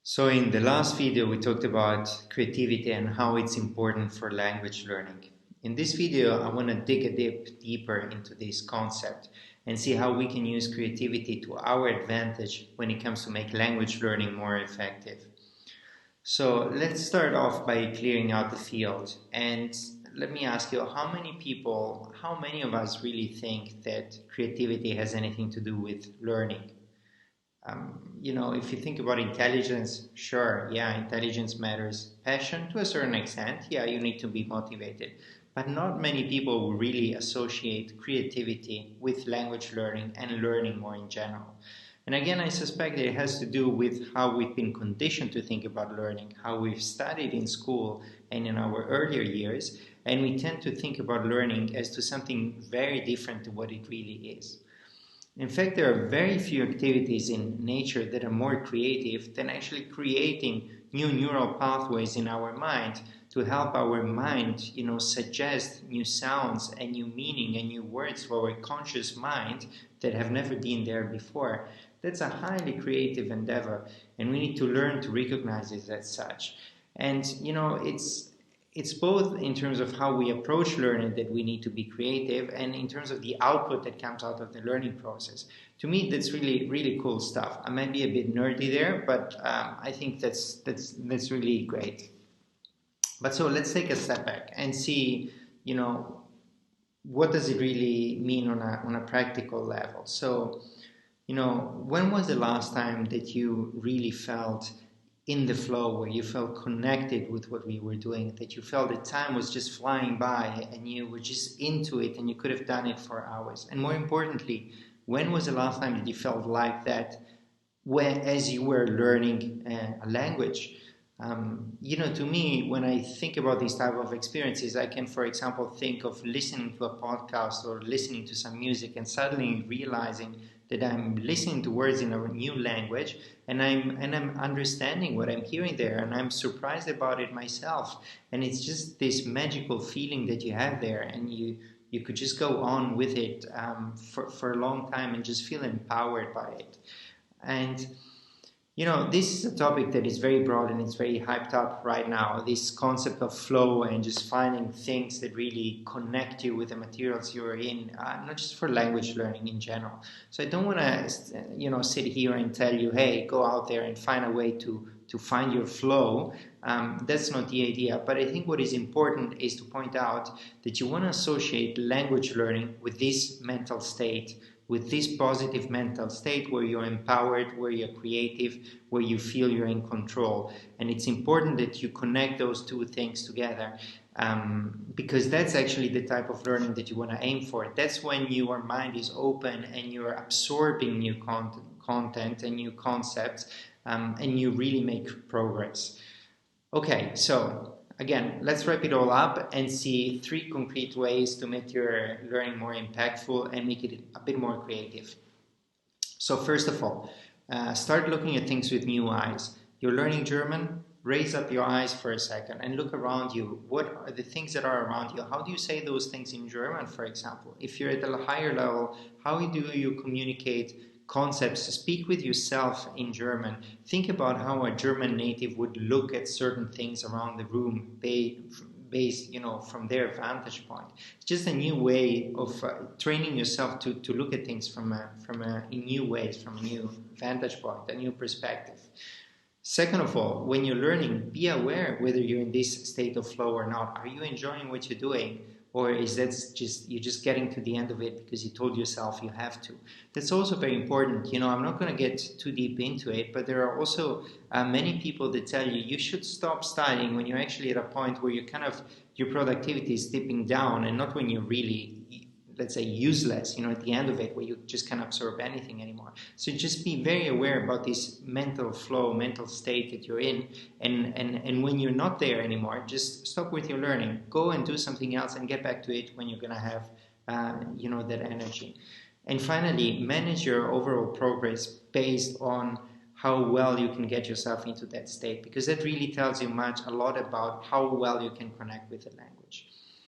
So in the last video, we talked about creativity and how it's important for language learning. In this video, I want to dig a bit deeper into this concept and see how we can use creativity to our advantage when it comes to make language learning more effective. So let's start off by clearing out the field. And let me ask you, how many of us really think that creativity has anything to do with learning? If you think about intelligence, sure, yeah, intelligence matters. Passion, to a certain extent, yeah, you need to be motivated. But not many people will really associate creativity with language learning and learning more in general. And again, I suspect it has to do with how we've been conditioned to think about learning, how we've studied in school and in our earlier years, and we tend to think about learning as to something very different to what it really is. In fact, there are very few activities in nature that are more creative than actually creating new neural pathways in our mind to help our mind, suggest new sounds and new meaning and new words to our conscious mind that have never been there before. That's a highly creative endeavor, and we need to learn to recognize it as such. And, it's both in terms of how we approach learning that we need to be creative, and in terms of the output that comes out of the learning process. To me, that's really, really cool stuff. I might be a bit nerdy there, but I think that's really great. But so let's take a step back and see, what does it really mean on a practical level? So, when was the last time that you really felt in the flow, where you felt connected with what we were doing, that you felt that time was just flying by and you were just into it and you could have done it for hours? And more importantly, when was the last time that you felt like that as you were learning a language? To me, when I think about these type of experiences, I can, for example, think of listening to a podcast or listening to some music and suddenly realizing that I'm listening to words in a new language, and I'm understanding what I'm hearing there, and I'm surprised about it myself. And it's just this magical feeling that you have there, and you could just go on with it for a long time and just feel empowered by it. And this is a topic that is very broad and it's very hyped up right now. This concept of flow and just finding things that really connect you with the materials you're in, not just for language learning in general. So I don't want to, sit here and tell you, hey, go out there and find a way to find your flow. That's not the idea. But I think what is important is to point out that you want to associate language learning with this mental state, with this positive mental state where you're empowered, where you're creative, where you feel you're in control. And it's important that you connect those two things together, because that's actually the type of learning that you want to aim for. That's when your mind is open and you're absorbing new content and new concepts, and you really make progress. Okay, so again, let's wrap it all up and see 3 concrete ways to make your learning more impactful and make it a bit more creative. So first of all, start looking at things with new eyes. You're learning German? Raise up your eyes for a second and look around you. What are the things that are around you? How do you say those things in German, for example? If you're at a higher level, how do you communicate concepts? Speak with yourself in German. Think about how a German native would look at certain things around the room based, from their vantage point. It's just a new way of training yourself to look at things in new ways, from a new vantage point, a new perspective. Second of all, when you're learning, be aware whether you're in this state of flow or not. Are you enjoying what you're doing? Or is that you're just getting to the end of it because you told yourself you have to? That's also very important. I'm not going to get too deep into it, but there are also many people that tell you should stop studying when you're actually at a point where your productivity is dipping down, and not when you're really, let's say, useless, at the end of it, where you just can't absorb anything anymore. So just be very aware about this mental flow, mental state that you're in. And when you're not there anymore, just stop with your learning. Go and do something else and get back to it when you're going to have, that energy. And finally, manage your overall progress based on how well you can get yourself into that state, because that really tells you a lot about how well you can connect with the language.